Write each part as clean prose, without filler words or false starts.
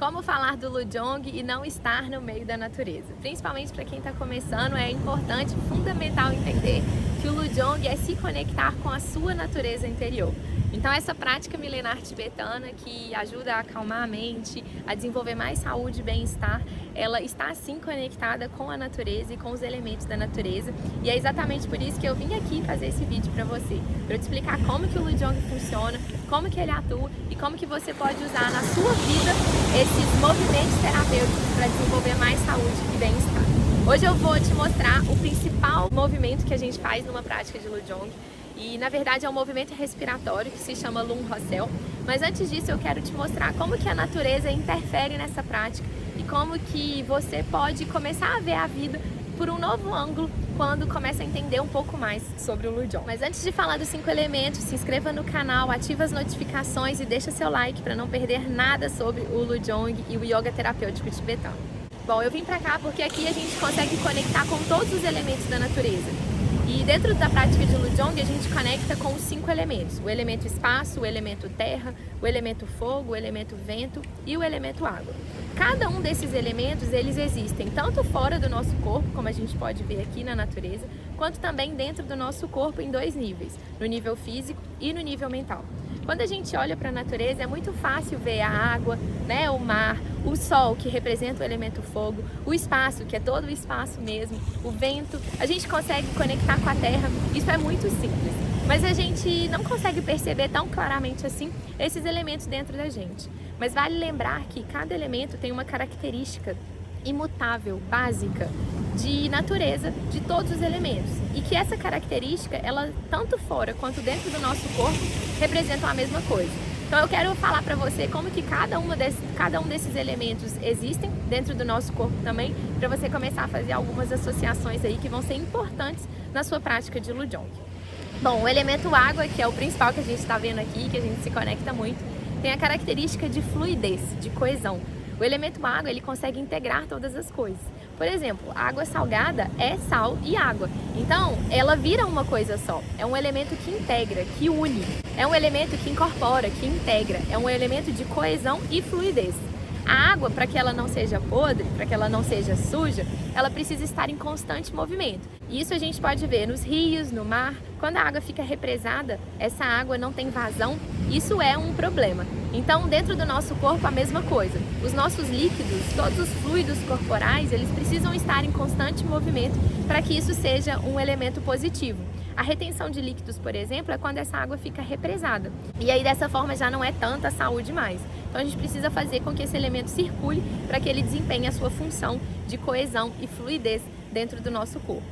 Como falar do Lujong e não estar no meio da natureza? Principalmente para quem está começando, é importante, fundamental entender que o Lujong é se conectar com a sua natureza interior. Então essa prática milenar tibetana que ajuda a acalmar a mente, a desenvolver mais saúde e bem-estar, ela está assim conectada com a natureza e com os elementos da natureza. E é exatamente por isso que eu vim aqui fazer esse vídeo para você, para eu te explicar como que o Lujong funciona, como que ele atua e como que você pode usar na sua vida esses movimentos terapêuticos para desenvolver mais saúde e bem-estar. Hoje eu vou te mostrar o principal movimento que a gente faz numa prática de Lujong. E na verdade é um movimento respiratório que se chama Lung Hosel. Mas antes disso eu quero te mostrar como que a natureza interfere nessa prática e como que você pode começar a ver a vida por um novo ângulo quando começa a entender um pouco mais sobre o Lujong. Mas antes de falar dos 5 elementos, se inscreva no canal, ativa as notificações e deixa seu like para não perder nada sobre o Lujong e o yoga terapêutico tibetano. Bom, eu vim pra cá porque aqui a gente consegue conectar com todos os elementos da natureza. E dentro da prática de Lujong a gente conecta com os 5 elementos: o elemento espaço, o elemento terra, o elemento fogo, o elemento vento e o elemento água. Cada um desses elementos, eles existem tanto fora do nosso corpo, como a gente pode ver aqui na natureza, quanto também dentro do nosso corpo em 2 níveis, no nível físico e no nível mental. Quando a gente olha para a natureza é muito fácil ver a água, né, o mar, o sol, que representa o elemento fogo, o espaço, que é todo o espaço mesmo, o vento. A gente consegue conectar com a terra, isso é muito simples. Mas a gente não consegue perceber tão claramente assim esses elementos dentro da gente. Mas vale lembrar que cada elemento tem uma característica imutável, básica, de natureza de todos os elementos. E que essa característica, ela tanto fora quanto dentro do nosso corpo, representam a mesma coisa. Então eu quero falar para você como que cada um desses elementos existem dentro do nosso corpo também, para você começar a fazer algumas associações aí que vão ser importantes na sua prática de Lujong. Bom, o elemento água, que é o principal que a gente está vendo aqui, que a gente se conecta muito, tem a característica de fluidez, de coesão. O elemento água, ele consegue integrar todas as coisas. Por exemplo, a água salgada é sal e água. Então, ela vira uma coisa só. É um elemento que integra, que une. É um elemento que incorpora, que integra. É um elemento de coesão e fluidez. A água, para que ela não seja podre, para que ela não seja suja, ela precisa estar em constante movimento. E isso a gente pode ver nos rios, no mar. Quando a água fica represada, essa água não tem vazão, isso é um problema. Então, dentro do nosso corpo, a mesma coisa. Os nossos líquidos, todos os fluidos corporais, eles precisam estar em constante movimento para que isso seja um elemento positivo. A retenção de líquidos, por exemplo, é quando essa água fica represada. E aí, dessa forma, já não é tanta saúde mais. Então, a gente precisa fazer com que esse elemento circule para que ele desempenhe a sua função de coesão e fluidez dentro do nosso corpo.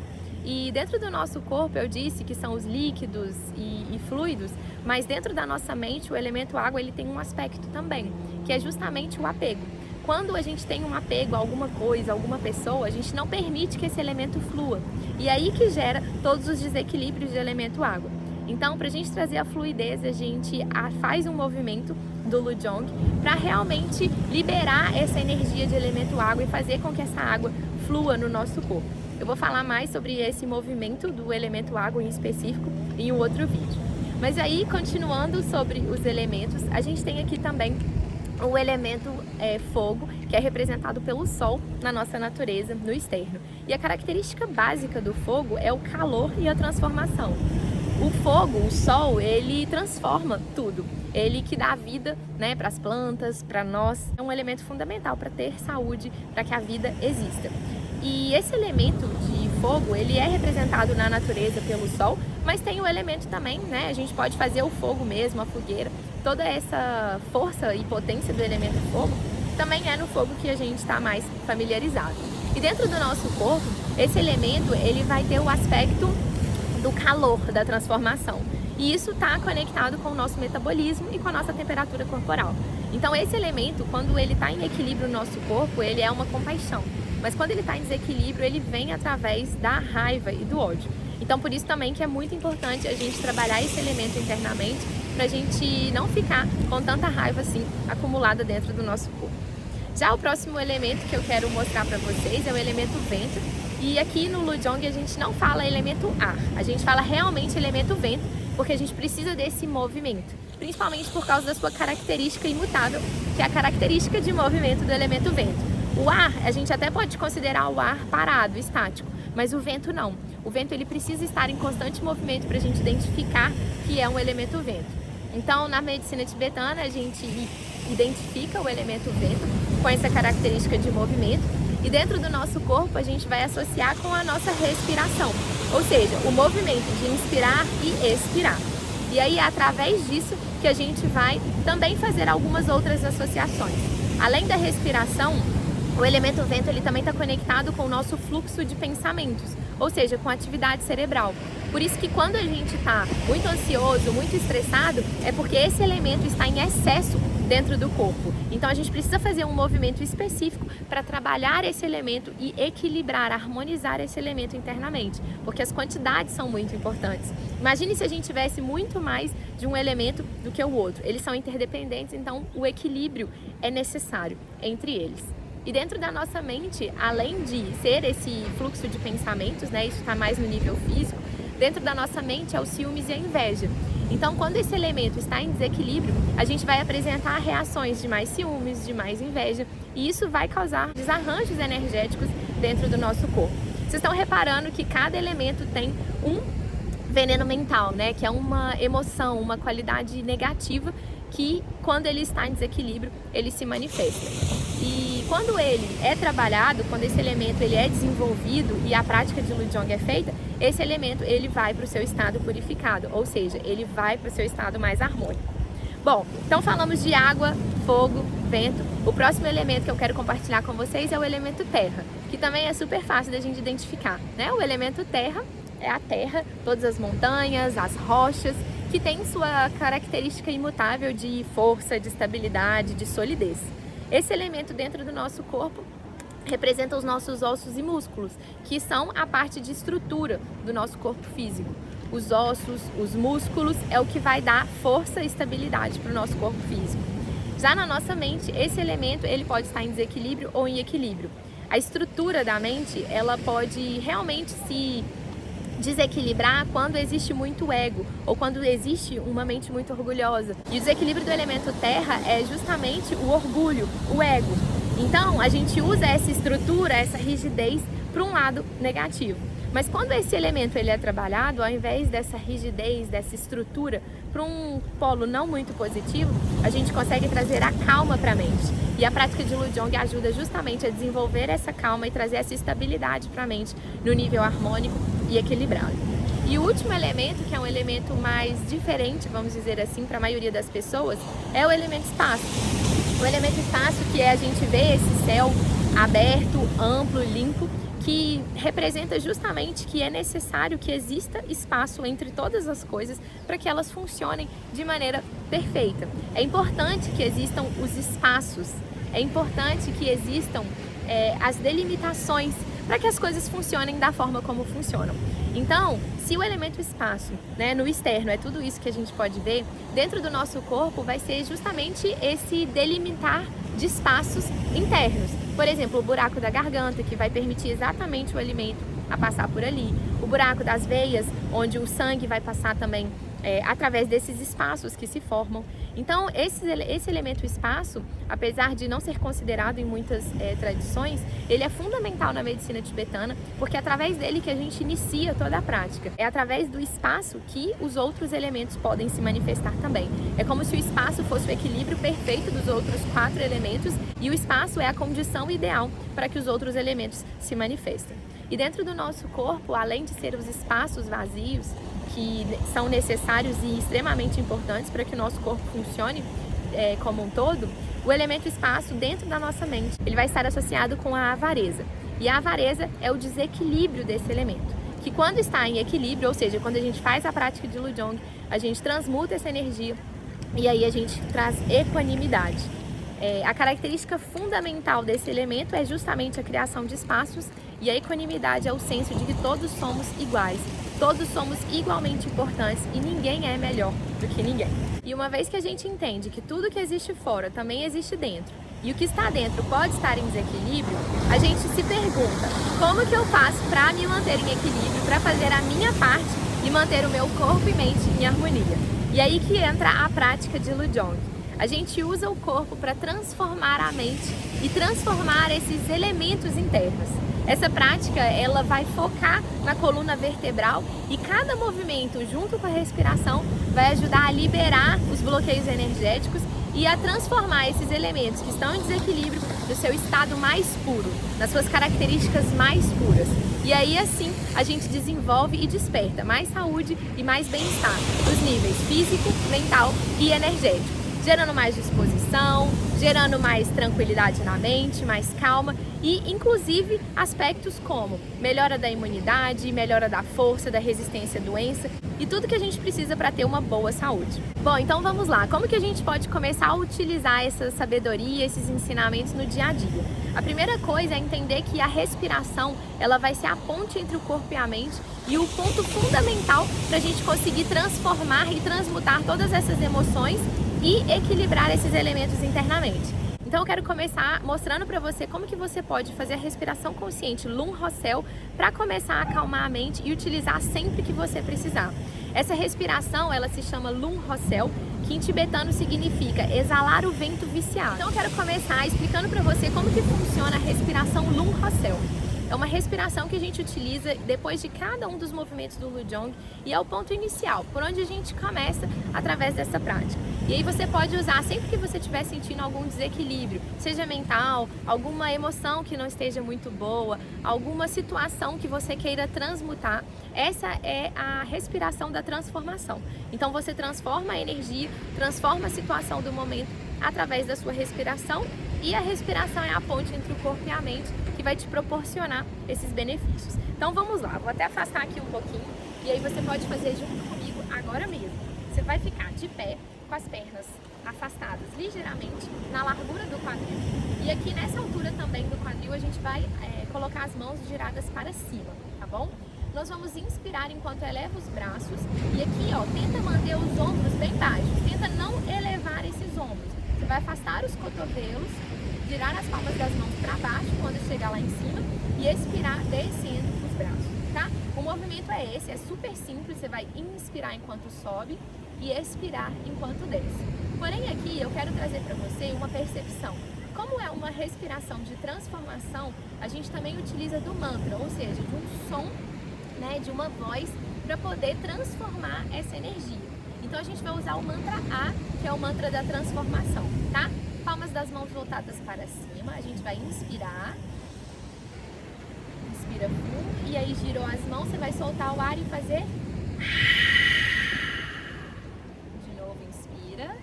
E dentro do nosso corpo, eu disse que são os líquidos e fluidos, mas dentro da nossa mente, o elemento água, ele tem um aspecto também, que é justamente o apego. Quando a gente tem um apego a alguma coisa, a alguma pessoa, a gente não permite que esse elemento flua. E aí que gera todos os desequilíbrios de elemento água. Então, para a gente trazer a fluidez, a gente faz um movimento do Lujong para realmente liberar essa energia de elemento água e fazer com que essa água flua no nosso corpo. Eu vou falar mais sobre esse movimento do elemento água em específico em um outro vídeo. Mas aí, continuando sobre os elementos, a gente tem aqui também o elemento fogo, que é representado pelo sol na nossa natureza, no externo. E a característica básica do fogo é o calor e a transformação. O fogo, o sol, ele transforma tudo. Ele que dá vida, né, para as plantas, para nós. É um elemento fundamental para ter saúde, para que a vida exista. E esse elemento de fogo, ele é representado na natureza pelo sol, mas tem o elemento também, né? A gente pode fazer o fogo mesmo, a fogueira. Toda essa força e potência do elemento fogo também é no fogo que a gente está mais familiarizado. E dentro do nosso corpo, esse elemento, ele vai ter o aspecto do calor, da transformação. E isso está conectado com o nosso metabolismo e com a nossa temperatura corporal. Então esse elemento, quando ele está em equilíbrio no nosso corpo, ele é uma compaixão. Mas quando ele está em desequilíbrio, ele vem através da raiva e do ódio. Então por isso também que é muito importante a gente trabalhar esse elemento internamente para a gente não ficar com tanta raiva assim acumulada dentro do nosso corpo. Já o próximo elemento que eu quero mostrar para vocês é o elemento vento. E aqui no Lujong a gente não fala elemento ar, a gente fala realmente elemento vento, porque a gente precisa desse movimento. principalmente por causa da sua característica imutável, que é a característica de movimento do elemento vento. O ar, a gente até pode considerar o ar parado, estático, mas o vento não. O vento ele precisa estar em constante movimento para a gente identificar que é um elemento vento. Então, na medicina tibetana, a gente identifica o elemento vento com essa característica de movimento e dentro do nosso corpo a gente vai associar com a nossa respiração, ou seja, o movimento de inspirar e expirar. E aí é através disso que a gente vai também fazer algumas outras associações. Além da respiração, o elemento vento ele também está conectado com o nosso fluxo de pensamentos, ou seja, com a atividade cerebral. Por isso que quando a gente está muito ansioso, muito estressado, é porque esse elemento está em excesso dentro do corpo. Então a gente precisa fazer um movimento específico para trabalhar esse elemento e equilibrar, harmonizar esse elemento internamente, porque as quantidades são muito importantes. Imagine se a gente tivesse muito mais de um elemento do que o outro. Eles são interdependentes, então o equilíbrio é necessário entre eles. E dentro da nossa mente, além de ser esse fluxo de pensamentos, né, isso está mais no nível físico, dentro da nossa mente é o ciúmes e a inveja. Então, quando esse elemento está em desequilíbrio, a gente vai apresentar reações de mais ciúmes, de mais inveja, e isso vai causar desarranjos energéticos dentro do nosso corpo. Vocês estão reparando que cada elemento tem um veneno mental, né, que é uma emoção, uma qualidade negativa que, quando ele está em desequilíbrio, ele se manifesta. E quando ele é trabalhado, quando esse elemento ele é desenvolvido e a prática de Lujong é feita, esse elemento ele vai para o seu estado purificado, ou seja, ele vai para o seu estado mais harmônico. Bom, então falamos de água, fogo, vento. O próximo elemento que eu quero compartilhar com vocês é o elemento terra, que também é super fácil da gente identificar, né? O elemento terra é a terra, todas as montanhas, as rochas, que tem sua característica imutável de força, de estabilidade, de solidez. Esse elemento dentro do nosso corpo representa os nossos ossos e músculos, que são a parte de estrutura do nosso corpo físico. Os ossos, os músculos é o que vai dar força e estabilidade para o nosso corpo físico. Já na nossa mente, esse elemento ele pode estar em desequilíbrio ou em equilíbrio. A estrutura da mente ela pode realmente se desequilibrar quando existe muito ego ou quando existe uma mente muito orgulhosa. E o desequilíbrio do elemento terra é justamente o orgulho, o ego. Então a gente usa essa estrutura, essa rigidez para um lado negativo. Mas quando esse elemento ele é trabalhado, ao invés dessa rigidez, dessa estrutura, para um polo não muito positivo, a gente consegue trazer a calma para a mente. E a prática de Lujong ajuda justamente a desenvolver essa calma e trazer essa estabilidade para a mente no nível harmônico e equilibrado. E o último elemento, que é um elemento mais diferente, vamos dizer assim, para a maioria das pessoas, é o elemento espaço. O elemento espaço que é a gente vê esse céu aberto, amplo, limpo, que representa justamente que é necessário que exista espaço entre todas as coisas para que elas funcionem de maneira perfeita. É importante que existam os espaços, é importante que existam as delimitações para que as coisas funcionem da forma como funcionam. Então, se o elemento espaço, né, no externo é tudo isso que a gente pode ver, dentro do nosso corpo vai ser justamente esse delimitar de espaços internos. Por exemplo, o buraco da garganta, que vai permitir exatamente o alimento a passar por ali. O buraco das veias, onde o sangue vai passar também através desses espaços que se formam. Então, esse elemento espaço, apesar de não ser considerado em muitas tradições, ele é fundamental na medicina tibetana, porque é através dele que a gente inicia toda a prática. É através do espaço que os outros elementos podem se manifestar também. É como se o espaço fosse o equilíbrio perfeito dos outros 4 elementos e o espaço é a condição ideal para que os outros elementos se manifestem. E dentro do nosso corpo, além de ser os espaços vazios, que são necessários e extremamente importantes para que o nosso corpo funcione como um todo, o elemento espaço dentro da nossa mente, ele vai estar associado com a avareza. E a avareza é o desequilíbrio desse elemento, que quando está em equilíbrio, ou seja, quando a gente faz a prática de Lujong, a gente transmuta essa energia e aí a gente traz equanimidade. A característica fundamental desse elemento é justamente a criação de espaços e a equanimidade é o senso de que todos somos iguais, todos somos igualmente importantes e ninguém é melhor do que ninguém. E uma vez que a gente entende que tudo que existe fora também existe dentro e o que está dentro pode estar em desequilíbrio, a gente se pergunta, como que eu faço para me manter em equilíbrio, para fazer a minha parte e manter o meu corpo e mente em harmonia? E aí que entra a prática de Lujong. A gente usa o corpo para transformar a mente e transformar esses elementos internos. Essa prática, ela vai focar na coluna vertebral e cada movimento, junto com a respiração, vai ajudar a liberar os bloqueios energéticos e a transformar esses elementos que estão em desequilíbrio no seu estado mais puro, nas suas características mais puras. E aí, assim, a gente desenvolve e desperta mais saúde e mais bem-estar nos níveis físico, mental e energético, gerando mais disposição, gerando mais tranquilidade na mente, mais calma e, inclusive, aspectos como melhora da imunidade, melhora da força, da resistência à doença e tudo que a gente precisa para ter uma boa saúde. Bom, então vamos lá. Como que a gente pode começar a utilizar essa sabedoria, esses ensinamentos no dia a dia? A primeira coisa é entender que a respiração, ela vai ser a ponte entre o corpo e a mente e o ponto fundamental para a gente conseguir transformar e transmutar todas essas emoções e equilibrar esses elementos internamente. Então eu quero começar mostrando para você como que você pode fazer a respiração consciente Lung Rossel para começar a acalmar a mente e utilizar sempre que você precisar. Essa respiração, ela se chama Lung Rossel, que em tibetano significa exalar o vento viciado. Então eu quero começar explicando para você como que funciona a respiração Lung Rossel. É uma respiração que a gente utiliza depois de cada um dos movimentos do Lujong e é o ponto inicial, por onde a gente começa através dessa prática. E aí você pode usar sempre que você estiver sentindo algum desequilíbrio, seja mental, alguma emoção que não esteja muito boa, alguma situação que você queira transmutar. Essa é a respiração da transformação. Então você transforma a energia, transforma a situação do momento através da sua respiração e a respiração é a ponte entre o corpo e a mente que vai te proporcionar esses benefícios. Então vamos lá, vou até afastar aqui um pouquinho e aí você pode fazer junto comigo agora mesmo. Você vai ficar de pé com as pernas afastadas ligeiramente na largura do quadril e aqui nessa altura também do quadril a gente vai colocar as mãos giradas para cima, tá bom? Nós vamos inspirar enquanto eleva os braços e aqui ó, tenta manter os ombros bem baixos, tenta não elevar esses ombros. Você vai afastar os cotovelos, girar as palmas das mãos para baixo quando chegar lá em cima e expirar descendo os braços, tá? O movimento é esse, é super simples, você vai inspirar enquanto sobe e expirar enquanto desce. Porém aqui eu quero trazer para você uma percepção. Como é uma respiração de transformação, a gente também utiliza do mantra, ou seja, de um som, né, de uma voz para poder transformar essa energia. Então a gente vai usar o mantra A, que é o mantra da transformação, tá? Palmas das mãos voltadas para cima, a gente vai inspirar, inspira fundo, e aí girou as mãos, você vai soltar o ar e fazer... De novo, inspira,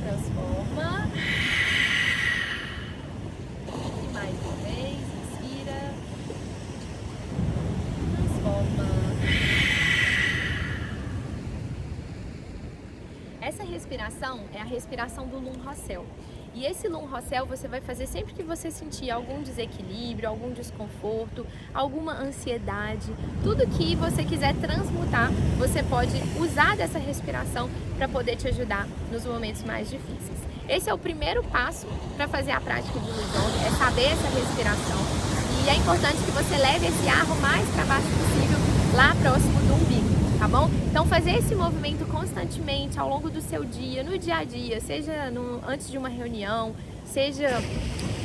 transforma, e mais uma vez, inspira, transforma. Essa respiração é a respiração do Lung Rossel. E esse Lung Rossel você vai fazer sempre que você sentir algum desequilíbrio, algum desconforto, alguma ansiedade, tudo que você quiser transmutar, você pode usar dessa respiração para poder te ajudar nos momentos mais difíceis. Esse é o primeiro passo para fazer a prática de Lujong, é saber essa respiração. E é importante que você leve esse ar o mais para baixo possível, lá próximo do umbigo. Tá bom? Então fazer esse movimento constantemente ao longo do seu dia, no dia a dia, seja antes de uma reunião, seja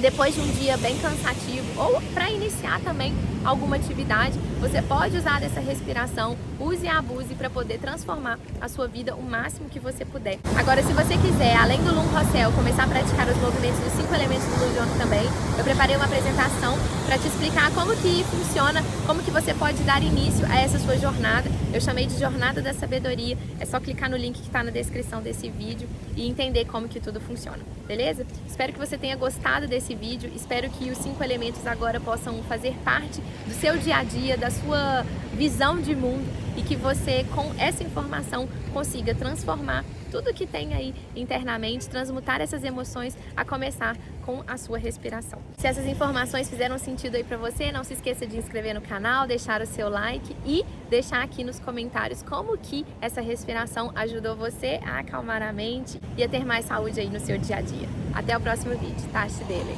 depois de um dia bem cansativo ou para iniciar também alguma atividade, você pode usar dessa respiração, use e abuse para poder transformar a sua vida o máximo que você puder. Agora, se você quiser, além do Lung Rossel, começar a praticar os movimentos dos 5 elementos do Lujong também, eu preparei uma apresentação para te explicar como que funciona, como que você pode dar início a essa sua jornada. Eu chamei de Jornada da Sabedoria, é só clicar no link que está na descrição desse vídeo e entender como que tudo funciona, beleza? Espero que você tenha gostado desse vídeo, espero que os 5 elementos agora possam fazer parte do seu dia a dia, da sua visão de mundo e que você, com essa informação, consiga transformar tudo que tem aí internamente, transmutar essas emoções, a começar com a sua respiração. Se essas informações fizeram sentido aí pra você, não se esqueça de inscrever no canal, deixar o seu like e deixar aqui nos comentários como que essa respiração ajudou você a acalmar a mente e a ter mais saúde aí no seu dia a dia. Até o próximo vídeo, Tashi Dele.